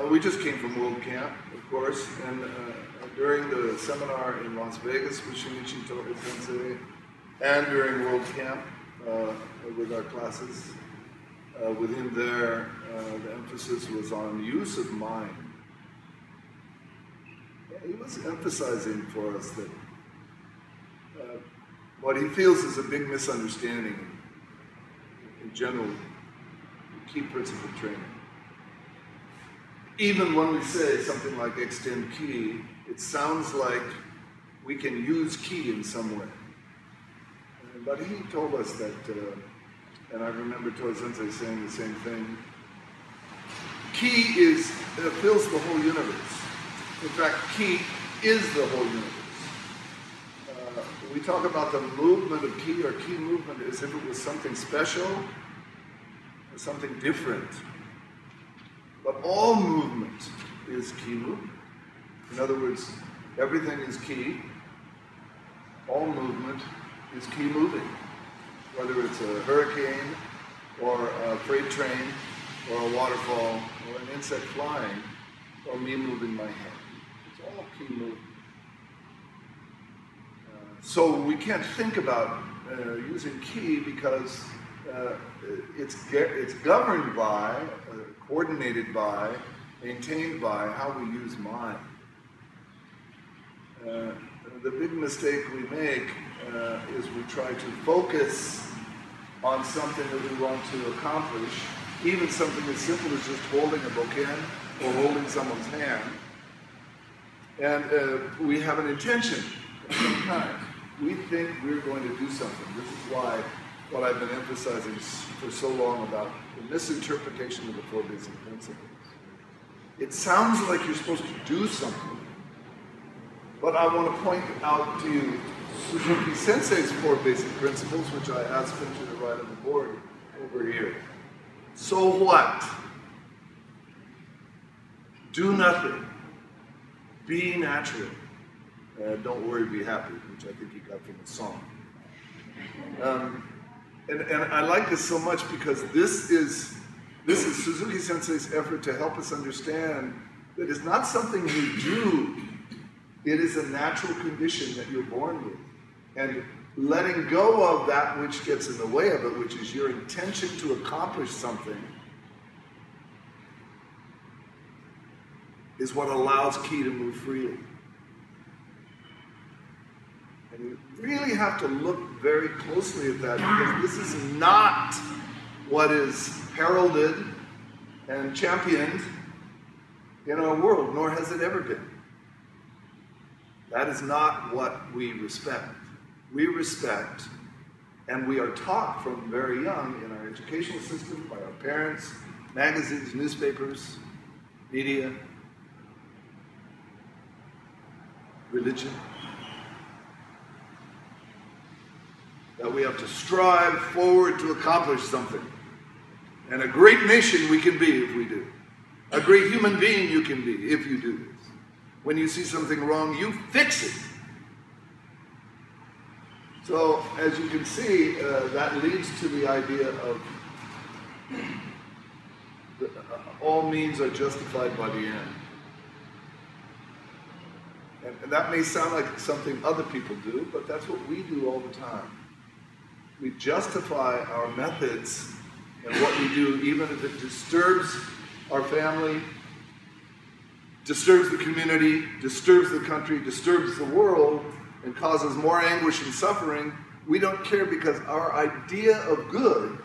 We just came from World Camp, of course, and during the seminar in Las Vegas with Shinichi Tohei Sensei, and during World Camp with our classes, within there, the emphasis was on use of mind. He was emphasizing for us that what he feels is a big misunderstanding in general, the key principle training. Even when we say something like extend ki, it sounds like we can use ki in some way. But he told us that, and I remember Tohei Sensei saying the same thing, ki fills the whole universe. In fact, ki is the whole universe. We talk about the movement of ki or ki movement as if it was something special or something different. But all movement is ki movement. In other words, everything is ki. All movement is ki moving. Whether it's a hurricane or a freight train or a waterfall or an insect flying or me moving my hand. It's all ki movement. So we can't think about using ki because it's governed by, coordinated by, maintained by how we use mind. The big mistake we make is we try to focus on something that we want to accomplish, even something as simple as just holding a bokken or holding someone's hand. And we have an intention of some kind. We think we're going to do something. This is why what I've been emphasizing for so long about the misinterpretation of the four basic principles. It sounds like you're supposed to do something, but I want to point out to you Suzuki Sensei's four basic principles, which I asked him to write on the board over here. So what? Do nothing. Be natural. Don't worry, be happy, which I think he got from the song. And I like this so much because this is Suzuki Sensei's effort to help us understand that it's not something you do, it is a natural condition that you're born with. And letting go of that which gets in the way of it, which is your intention to accomplish something, is what allows ki to move freely. And you really have to look very closely at that because this is not what is heralded and championed in our world, nor has it ever been. That is not what we respect. We respect, and we are taught from very young in our educational system, by our parents, magazines, newspapers, media, religion, that we have to strive forward to accomplish something. And a great nation we can be if we do. A great human being you can be if you do this. When you see something wrong, you fix it. So, as you can see, that leads to the idea of all means are justified by the end. And that may sound like something other people do, but that's what we do all the time. We justify our methods and what we do, even if it disturbs our family, disturbs the community, disturbs the country, disturbs the world, and causes more anguish and suffering. We don't care because our idea of good,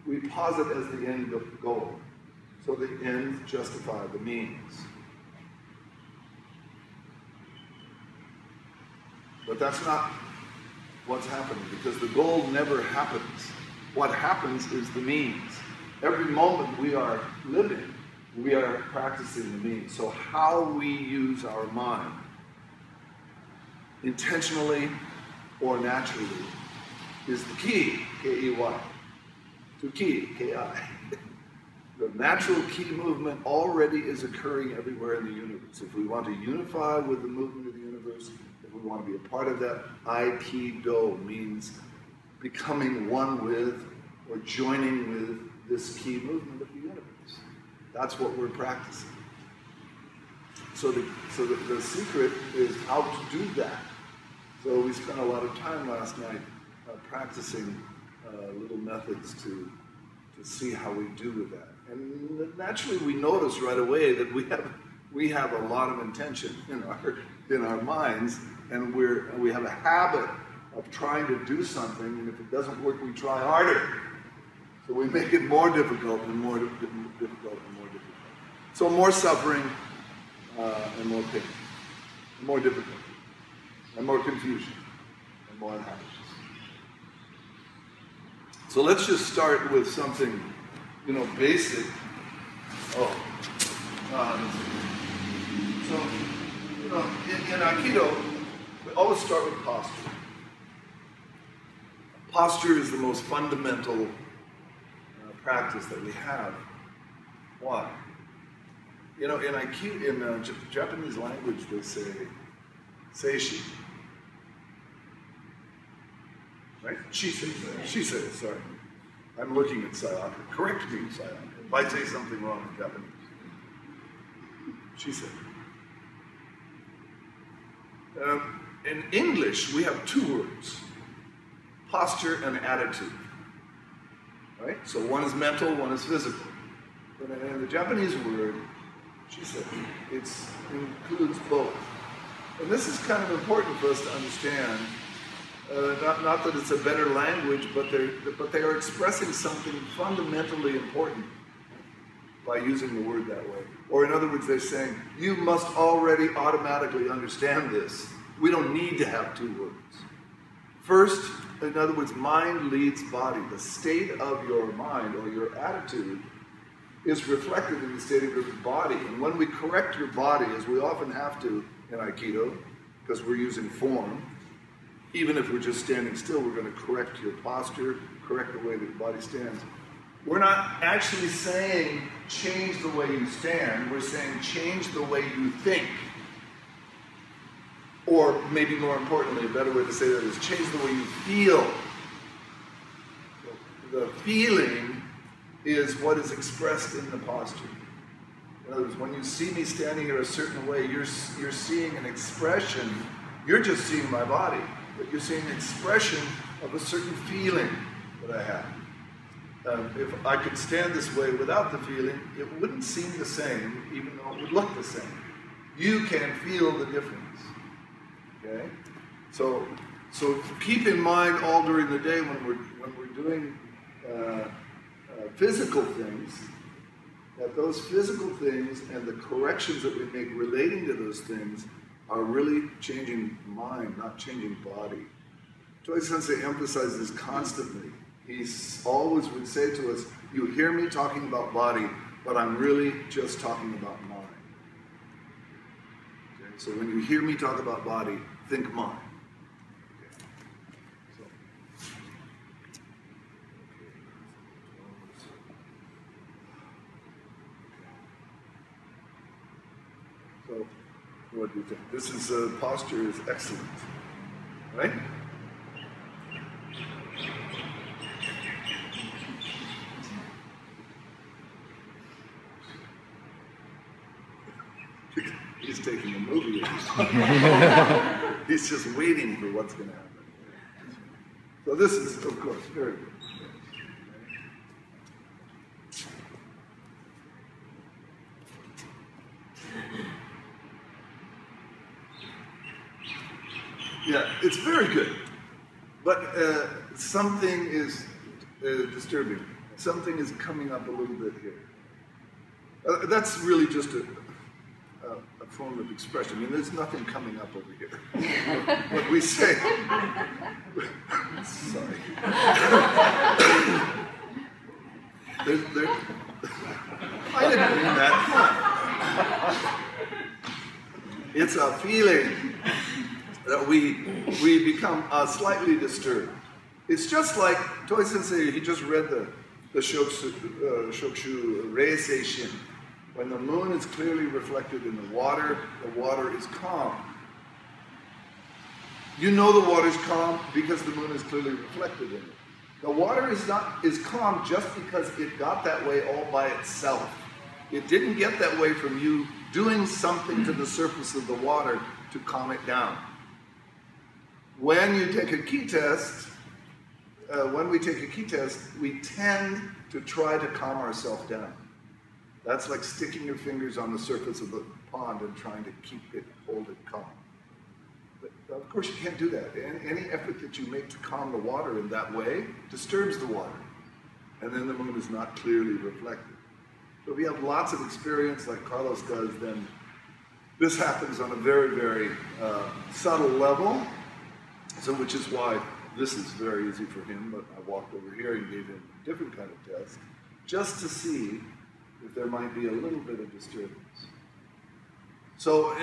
we posit as the end goal. So the ends justify the means. But that's not what's happening, because the goal never happens. What happens is the means. Every moment we are living, we are practicing the means. So how we use our mind, intentionally or naturally, is the key, K-E-Y, to ki, K-I. The natural ki movement already is occurring everywhere in the universe. If we want to unify with the movement of the universe, if we want to be a part of that, Aikido means becoming one with or joining with this ki movement of the universe. That's what we're practicing. So the secret is how to do that. So we spent a lot of time last night practicing little methods to see how we do with that. And naturally we notice right away that we have a lot of intention in our minds, and we have a habit of trying to do something, and if it doesn't work, we try harder. So we make it more difficult and more difficult and more difficult. So more suffering and more pain, and more difficulty, and more confusion, and more unhappiness. So let's just start with something, basic. So, in Aikido, we always start with posture. Posture is the most fundamental practice that we have. Why? In Aikido, in Japanese language, they say seishi. Right? Shisei, sorry. I'm looking at Sayaka. Correct me, Sayaka, if I say something wrong in Japanese. Shisei. In English, we have two words, posture and attitude. Right? So one is mental, one is physical. But in the Japanese word, shisei, it includes both. And this is kind of important for us to understand. Not that it's a better language, but they are expressing something fundamentally important by using the word that way. Or in other words, they're saying, you must already automatically understand this. We don't need to have two words. First, in other words, mind leads body. The state of your mind or your attitude is reflected in the state of your body. And when we correct your body, as we often have to in Aikido, because we're using form, even if we're just standing still, we're going to correct your posture, correct the way that your body stands. We're not actually saying change the way you stand, we're saying change the way you think. Or maybe more importantly, a better way to say that is change the way you feel. The feeling is what is expressed in the posture. In other words, when you see me standing here a certain way, you're seeing an expression. You're just seeing my body, but you're seeing an expression of a certain feeling that I have. If I could stand this way without the feeling, it wouldn't seem the same, even though it would look the same. You can feel the difference. Okay? So keep in mind all during the day when we're doing physical things, that those physical things and the corrections that we make relating to those things are really changing mind, not changing body. Toi Sensei emphasizes constantly. He always would say to us, you hear me talking about body, but I'm really just talking about mind. Okay? So when you hear me talk about body, think mind. So what do you think? This is posture is excellent, right? He's taking a movie. He's just waiting for what's going to happen. So this is, of course, very good. Yeah, it's very good. But something is disturbing. Something is coming up a little bit here. That's really just a form of expression. I mean, there's nothing coming up over here. What we say. Sorry. I didn't mean that. It's a feeling that we become slightly disturbed. It's just like Toi Sensei, he just read the Shokushu Rei Seishin. When the moon is clearly reflected in the water is calm. You know the water is calm because the moon is clearly reflected in it. The water is calm just because it got that way all by itself. It didn't get that way from you doing something to the surface of the water to calm it down. When you take a key test, we tend to try to calm ourselves down. That's like sticking your fingers on the surface of the pond and trying to hold it calm. But of course you can't do that. Any effort that you make to calm the water in that way disturbs the water. And then the moon is not clearly reflected. So if you have lots of experience like Carlos does, then this happens on a very, very subtle level. So which is why this is very easy for him, but I walked over here and gave him a different kind of test, just to see if there might be a little bit of disturbance. So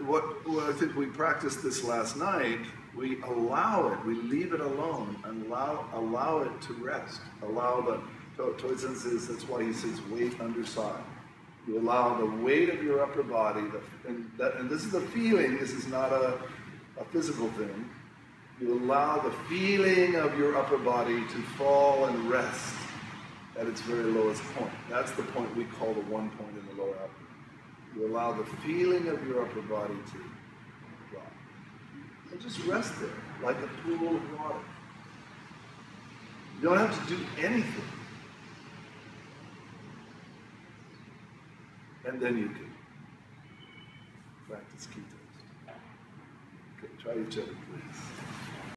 what I think we practiced this last night, we allow it, we leave it alone, and allow it to rest. Allow the, Toizen says, that's why he says weight underside. You allow the weight of your upper body, and this is a feeling, this is not a physical thing. You allow the feeling of your upper body to fall and rest at its very lowest point. That's the point we call the one point in the lower abdomen. You allow the feeling of your upper body to drop. And just rest there, like a pool of water. You don't have to do anything. And then you can practice key test. Okay, try each other, please.